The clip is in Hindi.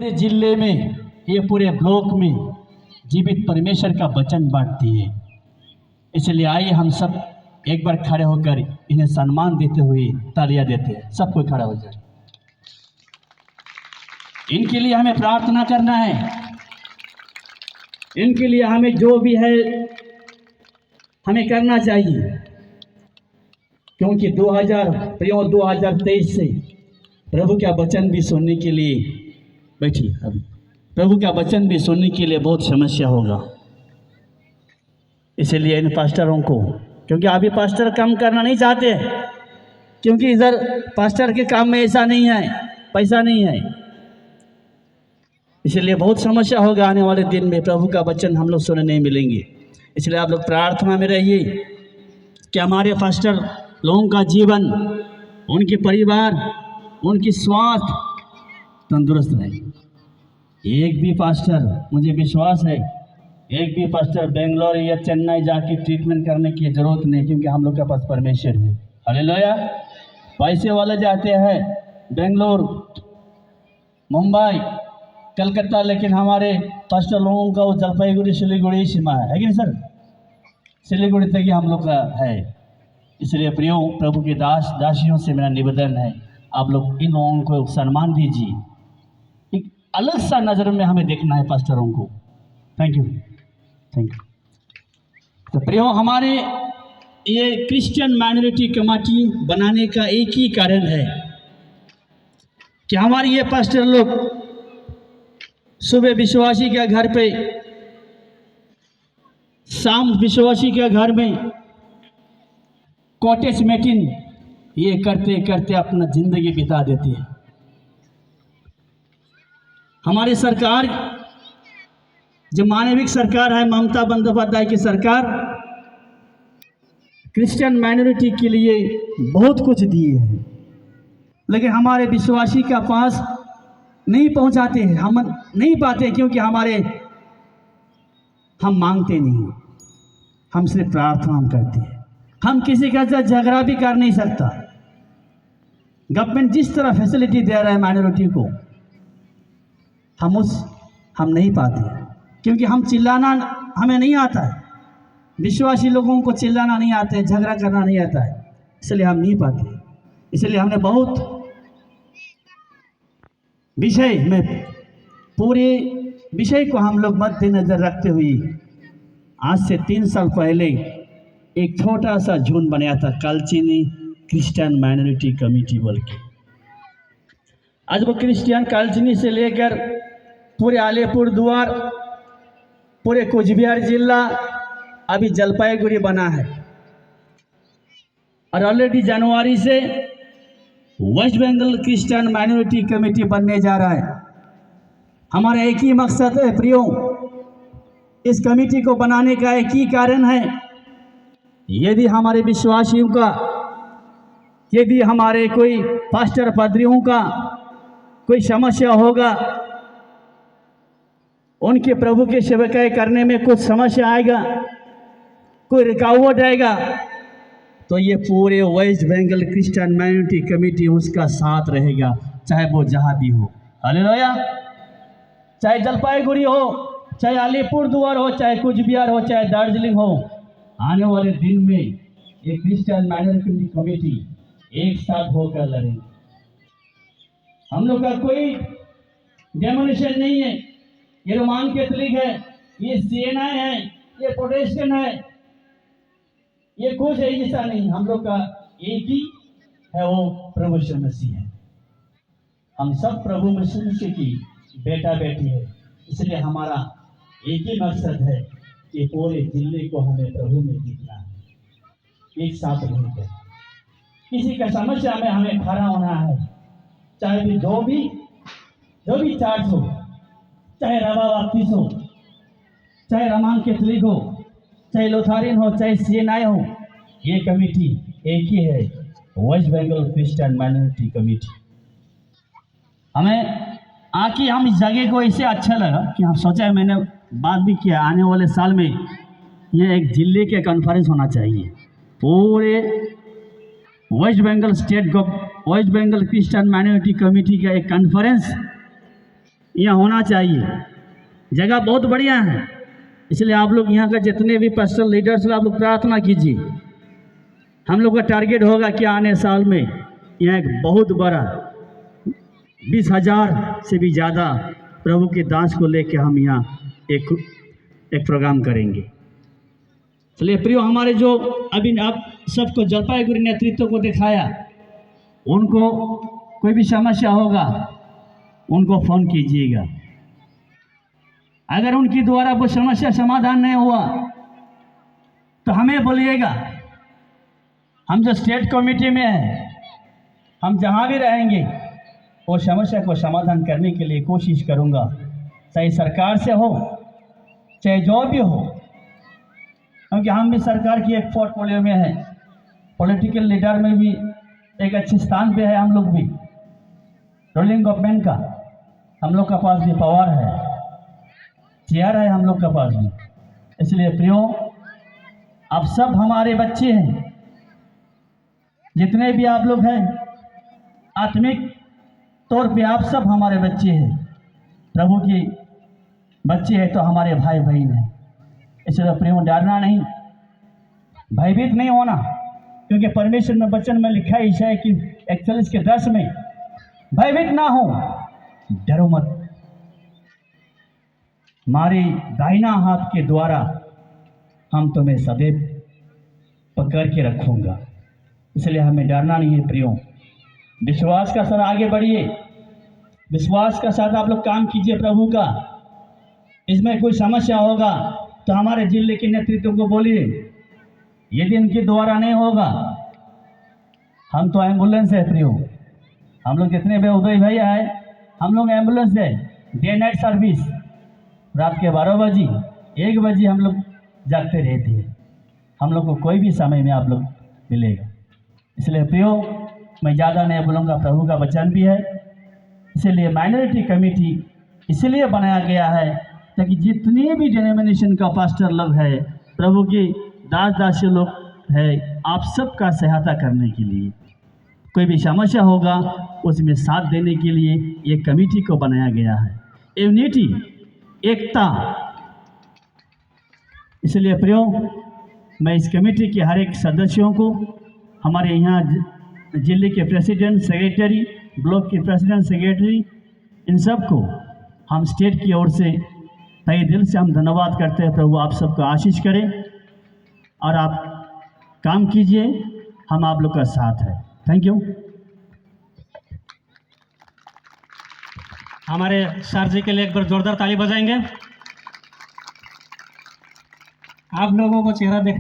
पूरे जिले में, ये पूरे ब्लॉक में जीवित परमेश्वर का वचन बांटती है। इसलिए आइए हम सब एक बार खड़े होकर इन्हें सम्मान देते हुए तालियां देते हैं। सबको खड़ा हो जाए। इनके लिए हमें प्रार्थना करना है। इनके लिए हमें जो भी है हमें करना चाहिए, क्योंकि 2023 से प्रभु का वचन भी सुनने के लिए बैठी अभी प्रभु का वचन भी सुनने के लिए बहुत समस्या होगा। इसलिए इन पास्टरों को, क्योंकि अभी पास्टर काम करना नहीं चाहते, क्योंकि इधर पास्टर के काम में ऐसा नहीं है, पैसा नहीं है, इसलिए बहुत समस्या होगा। आने वाले दिन में प्रभु का वचन हम लोग सुनने नहीं मिलेंगे। इसलिए आप लोग प्रार्थना में रहिए कि हमारे पास्टर लोगों का जीवन, उनके परिवार, उनकी स्वास्थ्य तंदुरुस्त रहे। एक भी पास्टर, मुझे विश्वास है, एक भी पास्टर बेंगलोर या चेन्नई जाके ट्रीटमेंट करने की जरूरत नहीं, क्योंकि हम लोग के पास परमेश्वर है। हालेलुया। पैसे वाले जाते हैं बेंगलोर, मुंबई, कलकत्ता, लेकिन हमारे पास्टर लोगों का वो जलपाईगुड़ी सिलीगुड़ी सीमा है कि नहीं सर? सिलीगुड़ी तक ही हम लोग का है। इसलिए प्रियो, प्रभु के दास दासियों से मेरा निवेदन है, आप लोग इन लोगों को सम्मान दीजिए। एक अलग सा नज़र में हमें देखना है पास्टरों को। Thank you, thank you. तो प्रियो, हमारे ये क्रिश्चियन माइनॉरिटी कमेटी बनाने का एक ही कारण है कि हमारे ये पास्टर लोग सुबह विश्वासी के घर पे, शाम विश्वासी के घर में कॉटेज मीटिंग ये करते करते अपना जिंदगी बिता देती है। हमारी सरकार, जो मानविक सरकार है, ममता बंदोपाध्याय की सरकार, क्रिश्चियन माइनॉरिटी के लिए बहुत कुछ दिए हैं, लेकिन हमारे विश्वासी के पास नहीं पहुंचाते हैं। हम नहीं पाते, क्योंकि हम मांगते नहीं, हम सिर्फ प्रार्थना करते हैं। हम किसी का झगड़ा भी कर नहीं सकता। गवर्नमेंट जिस तरह फैसिलिटी दे रहा है माइनॉरिटी को, हम नहीं पाते, क्योंकि हम चिल्लाना हमें नहीं आता है। विश्वासी लोगों को चिल्लाना नहीं आता है, झगड़ा करना नहीं आता है, इसलिए हम नहीं पाते। इसलिए हमने बहुत विषय में, पूरे विषय को हम लोग मद्देनजर रखते हुए आज से 3 साल पहले एक छोटा सा झुंड बनाया था, कालचिनी क्रिश्चियन माइनॉरिटी कमेटी बोल के। आज वो क्रिश्चियन कालचिनी से लेकर पूरे अलीपुर द्वार, पूरे कुचबिहार जिला, अभी जलपाईगुड़ी बना है, और ऑलरेडी जनवरी से West Bengal Christian minority committee बनने जा रहा है। हमारा एक ही मकसद है प्रियो, इस कमेटी को बनाने का एक ही कारण है, यदि हमारे विश्वासियों का, यदि हमारे कोई पास्टर पादरियों का कोई समस्या होगा, उनके प्रभु के सेवकाई करने में कुछ समस्या आएगा, कोई रुकावट आएगा, तो ये पूरे West Bengal Christian minority committee उसका साथ रहेगा, चाहे वो जहाँ भी हो। हालेलुया। चाहे जलपाईगुड़ी हो, चाहे अलीपुर द्वार हो, चाहे कुचबिहार हो, चाहे दार्जिलिंग हो, आने वाले दिन में ये क्रिश्चियन माइनॉरिटी कमेटी एक साथ होकर लड़ेंगे। हम लोग का कोई डेमोनेशन नहीं है, ये रोमान कैथोलिक है, ये सीएनआई है, ये प्रोटेस्टेंट है, ये कुछ है ऐसा नहीं। हम लोग का एक ही है, वो प्रभु यीशु मसीह है। हम सब प्रभु यीशु मसीह की बेटा बेटी है। इसलिए हमारा एक ही मकसद है कि पूरे जिले को हमें प्रभु में जीतना है, एक साथ रहकर। किसी का समस्या में हमें खड़ा होना है, चाहे भी जो भी चार्ज हो, चाहे रवा बपतिस्मा हो, चाहे रोमान कैथोलिक हो, चाहे लुथेरन हो, चाहे सीएनआई हो, ये कमेटी एक ही है, West Bengal Christian minority committee. हमें आके हम इस जगह को ऐसे अच्छा लगा कि हम सोचा, मैंने बात भी किया, आने वाले साल में ये एक जिले के कॉन्फ्रेंस होना चाहिए, पूरे West Bengal state West Bengal Christian minority committee का एक कॉन्फ्रेंस यहाँ होना चाहिए। जगह बहुत बढ़िया है, इसलिए आप लोग यहाँ का जितने भी पर्सनल लीडर्स हैं आप लोग प्रार्थना कीजिए। हम लोग का टारगेट होगा कि आने साल में यहाँ एक बहुत बड़ा 20,000 से भी ज़्यादा प्रभु के दास को लेकर हम यहाँ एक प्रोग्राम करेंगे। इसलिए प्रियो, हमारे जो अभी आप सबको जलपाईगुड़ी नेतृत्व को दिखाया, उनको कोई भी समस्या होगा उनको फ़ोन कीजिएगा। अगर उनकी द्वारा वो समस्या समाधान नहीं हुआ तो हमें बोलिएगा। हम जो स्टेट कमेटी में हैं, हम जहाँ भी रहेंगे वो समस्या को समाधान करने के लिए कोशिश करूँगा, चाहे सरकार से हो चाहे जो भी हो, क्योंकि हम भी सरकार की एक पोर्टफोलियो में है, पॉलिटिकल लीडर में भी एक अच्छे स्थान पे है। हम लोग भी रूलिंग गवर्नमेंट का हम लोग का पास भी पावर है, चेयर है हम लोग का पास भी। इसलिए प्रियो, आप सब हमारे बच्चे हैं, जितने भी आप लोग हैं आत्मिक तौर पे आप सब हमारे बच्चे हैं, प्रभु की बच्चे हैं तो हमारे भाई बहन हैं। इसलिए प्रियो, डरना नहीं, भयभीत नहीं होना, क्योंकि परमेश्वर में वचन में लिखा ही है कि 41:10 में, भयभीत ना हो, डरो मत, हमारे दाहिना हाथ के द्वारा हम तुम्हें सदैव पकड़ के रखूंगा। इसलिए हमें डरना नहीं है प्रियो। विश्वास का साथ आगे बढ़िए, विश्वास का साथ आप लोग काम कीजिए प्रभु का। इसमें कोई समस्या होगा तो हमारे जिले के नेतृत्व को बोलिए, यदि इनके द्वारा नहीं होगा, हम तो एम्बुलेंस है प्रियो। हम लोग जितने भी उदय भैया है, हम लोग एम्बुलेंस है, डे नाइट सर्विस। रात के 12 बजे 1 बजे हम लोग जागते रहते हैं। हम लोग को कोई भी समय में आप लोग मिलेगा। इसलिए प्रियो, मैं ज़्यादा नहीं बोलूँगा, प्रभु का वचन भी है। इसीलिए माइनॉरिटी कमेटी इसलिए बनाया गया है ताकि जितने भी डिनोमिनेशन का पास्टर लोग है, प्रभु के दास दासी लोग है, आप सबका सहायता करने के लिए, कोई भी समस्या होगा उसमें साथ देने के लिए ये कमेटी को बनाया गया है। यूनिटी, एकता। इसलिए प्रियो, मैं इस कमेटी के हर एक सदस्यों को, हमारे यहाँ जिले के प्रेसिडेंट, सेक्रेटरी, ब्लॉक के प्रेसिडेंट, सेक्रेटरी, इन सब को हम स्टेट की ओर से तहे दिल से हम धन्यवाद करते हैं। प्रभु आप सबको आशीष करें और आप काम कीजिए, हम आप लोग का साथ है। Thank you. हमारे सर जी के लिए एक बार जोरदार ताली बजाएंगे। आप लोगों को चेहरा देख